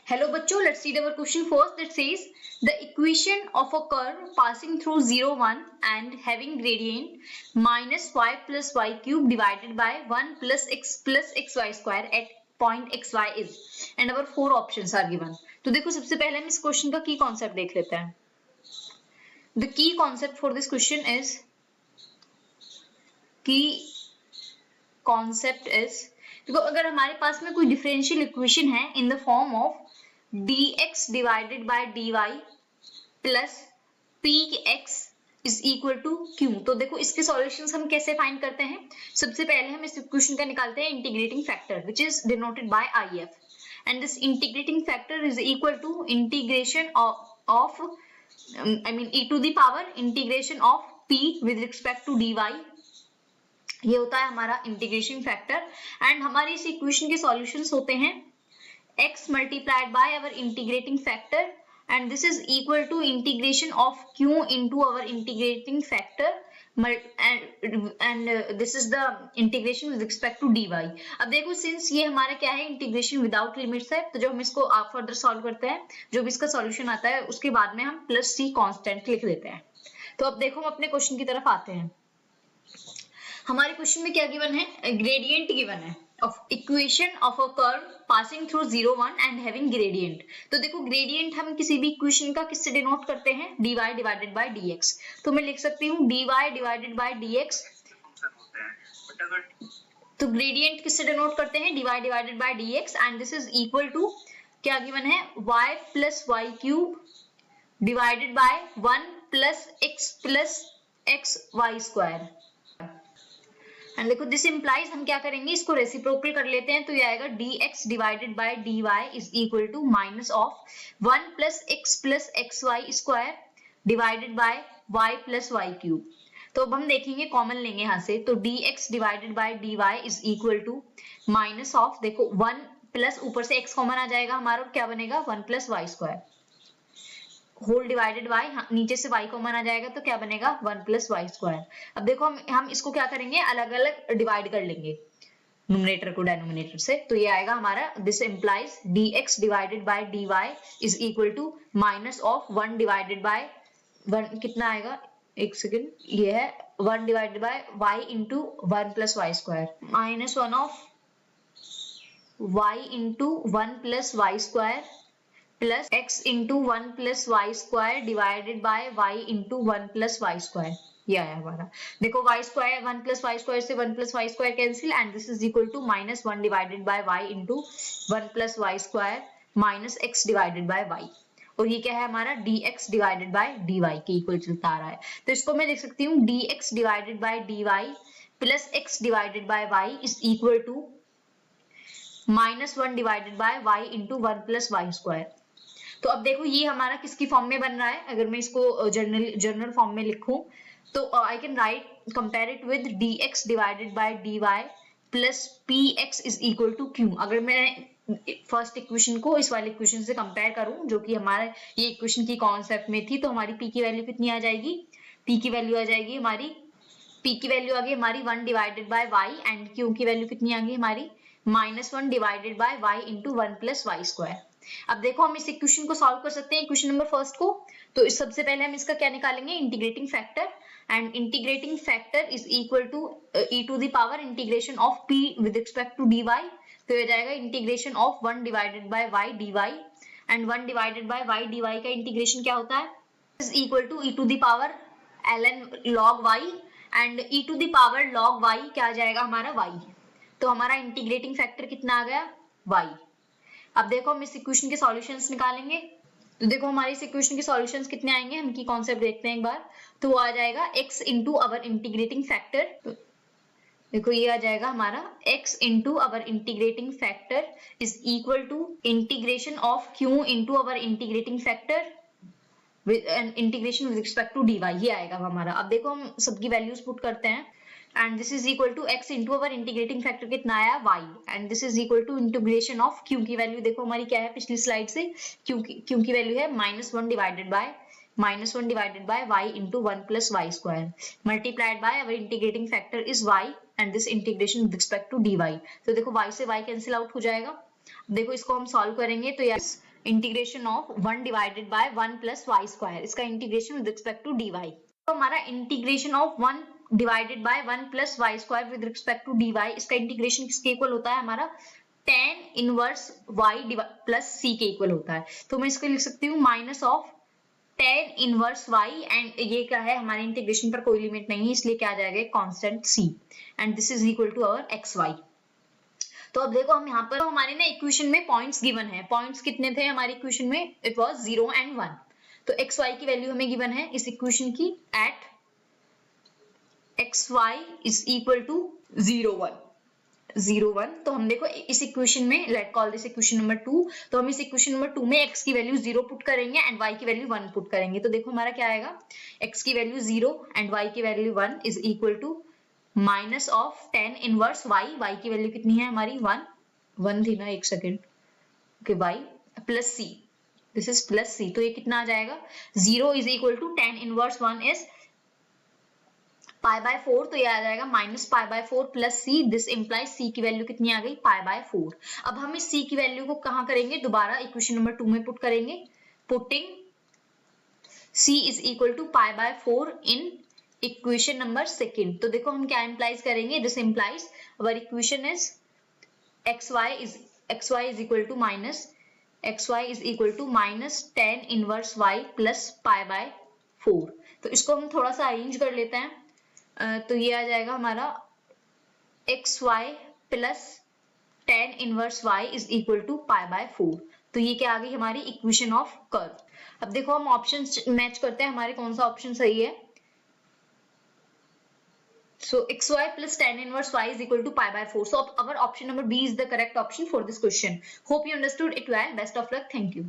Hello बच्चों, let's read our question first. That says the equation of a curve passing through 0, 1 and having gradient minus y plus y cube divided by 1 plus xy square at point xy is, and our 4 options are given. तो देखो सबसे पहले हम इस question का की concept देख लेते हैं. The key concept for this question is देखो अगर हमारे पास में कोई डिफरेंशियल इक्वेशन है in the form of dx divided by dy plus px is equal to q. तो देखो इसके सॉल्यूशंस हम कैसे फाइंड करते हैं. सबसे पहले हम इस इक्वेशन का निकालते हैं integrating factor which is denoted by if, and this integrating factor is equal to integration of e to the power integration of p with respect to dy. ये होता है हमारा इंटीग्रेशन फैक्टर. एंड हमारी इस equation के solutions होते हैं x multiplied by our integrating factor, and this is equal to integration of q into our integrating factor, and this is the integration with respect to dy. अब देखो since ये हमारा क्या है इंटीग्रेशन विदाउट लिमिट्स है, तो जब हम इसको फर्दर सॉल्व करते हैं जो भी इसका सॉल्यूशन आता है उसके बाद में हम प्लस c कांस्टेंट लिख देते हैं. तो अब देखो हम अपने क्वेश्चन की तरफ आते हैं. हमारे क्वेश्चन में क्या गिवन है, ग्रेडियंट गिवन है of equation of a curve passing through 0, 1 and having gradient. तो देखो ग्रेडियंट हम किसी भी इक्वेशन का किससे डिनोट करते हैं, dy डिवाइडेड बाय dx. तो मैं लिख सकती हूँ dy डिवाइडेड बाय dx. तो ग्रेडियंट किससे डिनोट करते हैं, dy divided by dx, and this is equal to क्या गिवन है, y plus y cube divided by 1 plus x y square. And देखो दिस इंप्लाइज हम क्या करेंगे, इसको रेसिप्रोकल कर लेते हैं. तो ये आएगा dx divided by dy is equal to minus of 1 plus x y square divided by y plus y cube. तो अब हम देखेंगे कॉमन लेंगे यहाँ से. तो dx divided by dy is equal to minus of, देखो 1 प्लस ऊपर से x कॉमन आ जाएगा हमारा, क्या बनेगा 1 plus y square whole divided by, नीचे से y कॉमन आ जाएगा तो क्या बनेगा 1 प्लस y स्क्वायर. अब देखो हम इसको क्या करेंगे, अलग अलग डिवाइड कर लेंगे न्यूमरेटर को डिनोमिनेटर से. तो ये आएगा हमारा, this implies dx divided by dy is equal to minus of 1 divided by 1, कितना आएगा एक सेकेंड, ये है 1 divided by y into 1 plus y square minus 1 of y into 1 plus y square plus x into 1 plus y square divided by y into 1 plus y square. ये आया हमारा. देखो y square 1 plus y square से 1 plus y square cancel, and this is equal to minus 1 divided by y into 1 plus y square minus x divided by y. और ये क्या है हमारा dx डिवाइडेड बाय dy के equal चलता आ रहा है. तो इसको मैं लिख सकती हूँ dx divided by dy plus x divided by y is equal to minus 1 divided by y into 1 plus y square. तो अब देखो ये हमारा किसकी फॉर्म में बन रहा है, अगर मैं इसको जर्नल फॉर्म में लिखूं तो I can write compare it with dx divided by dy plus px is equal to q. अगर मैं फर्स्ट इक्वेशन को इस वाले इक्वेशन से कंपेयर करूं जो कि हमारा ये इक्वेशन की कॉन्सेप्ट में थी, तो हमारी p की वैल्यू कितनी आ जाएगी, p की वैल्यू आ जाएगी हमारी, p की वैल्यू आ गई हमारी 1 divided by y, and q की वैल्यू कितनी आ गई हमारी minus 1 divided by y into 1 plus y square. अब देखो हम इस इक्वेशन को सॉल्व कर सकते हैं, इक्वेशन नंबर फर्स्ट को. तो इस सबसे पहले हम इसका क्या निकालेंगे, integrating factor, and integrating factor is equal to e to the power integration of p with respect to dy. तो ये जाएगा integration of 1 divided by y dy, and 1 divided by y dy का इंटीग्रेशन क्या होता है, is equal to e to the power ln log y, and e to the power log y क्या आ जाएगा हमारा y. तो हमारा इंटीग्रेटिंग फैक्टर कितना आ गया y. अब देखो हम इस इक्वेशन के सॉल्यूशंस निकालेंगे. तो देखो हमारे इस इक्वेशन के सॉल्यूशंस कितने आएंगे, हम की कॉन्सेप्ट देखते हैं एक बार. तो वो आ जाएगा x into our integrating factor. तो देखो ये आ जाएगा हमारा x into our integrating factor is equal to integration of q into our integrating factor with integration with respect to dy. ये आएगा हमारा. अब देखो हम सबकी वैल्यूज पुट करते हैं, and this is equal to x into our integrating factor कितना आया y, and this is equal to integration of q की वैल्यू देखो हमारी क्या है पिछली स्लाइड से, q की वैल्यू है minus 1 divided by y into 1 plus y square multiplied by our integrating factor is y, and this integration with respect to dy. तो देखो y से y कैंसिल आउट हो जाएगा. देखो इसको हम सॉल्व करेंगे तो integration of 1 divided by 1 plus y square, इसका integration with respect to d y. तो हमारा integration of 1 divided by 1 plus y square with respect to d y, इसका इंटीग्रेशन किसके इक्वल होता है, हमारा tan inverse y plus c के equal होता है। तो मैं इसको लिख सकती हूँ minus of tan inverse y, and ये क्या है, हमारे इंटीग्रेशन पर कोई लिमिट नहीं है, इसलिए क्या आ जाएगा, constant c, and this is equal to our xy। तो अब देखो हम यहाँ पर हमारे ना इक्वेशन में पॉइंट्स गिवन है, पॉइंट्स कितने थे हमारी इक्वेशन में, इट वाज 0 एंड 1। तो xy की वैल्यू हमें गिवन है इस इक्वेशन की at xy is equal to 0 1। तो हम देखो इस इक्वेशन में, let call this equation number 2, तो हम इस इक्वेशन नंबर 2 में x की वैल्यू 0 पुट करेंगे एंड y की वैल्यू 1 पुट करेंगे। तो देखो हमारा क्या आएगा, x की वैल्यू 0 एंड y की value 1 is equal to minus of tan inverse y की वैल्यू कितनी है हमारी 1 थी ना, एक second, okay, y plus c, this is plus c, तो ये कितना आ जाएगा, 0 is equal to tan inverse 1 is pi by 4, तो ये आ जाएगा minus pi by 4 plus c, this implies c की वैल्यू कितनी आ गई, पाई बाय 4। अब हम इस c की वैल्यू को कहाँ करेंगे, दोबारा इक्वेशन नंबर 2 में पुट करेंगे, putting c is equal to pi by 4 in equation number 2। तो देखो हम क्या इंप्लाइज करेंगे, this implies our equation is xy is equal to minus tan inverse y plus pi by 4। तो इसको हम थोड़ा सा अरेंज कर लेते हैं, तो ये आ जाएगा हमारा xy plus tan inverse y is equal to pi by 4। तो ये क्या आ गई हमारी इक्वेशन ऑफ कर्व। अब देखो हम ऑप्शन मैच करते हैं, हमारे कौन सा ऑप्शन सही है। So xy plus tan inverse y is equal to pi by 4. So our option number B is the correct option for this question. Hope you understood it well. Best of luck. Thank you.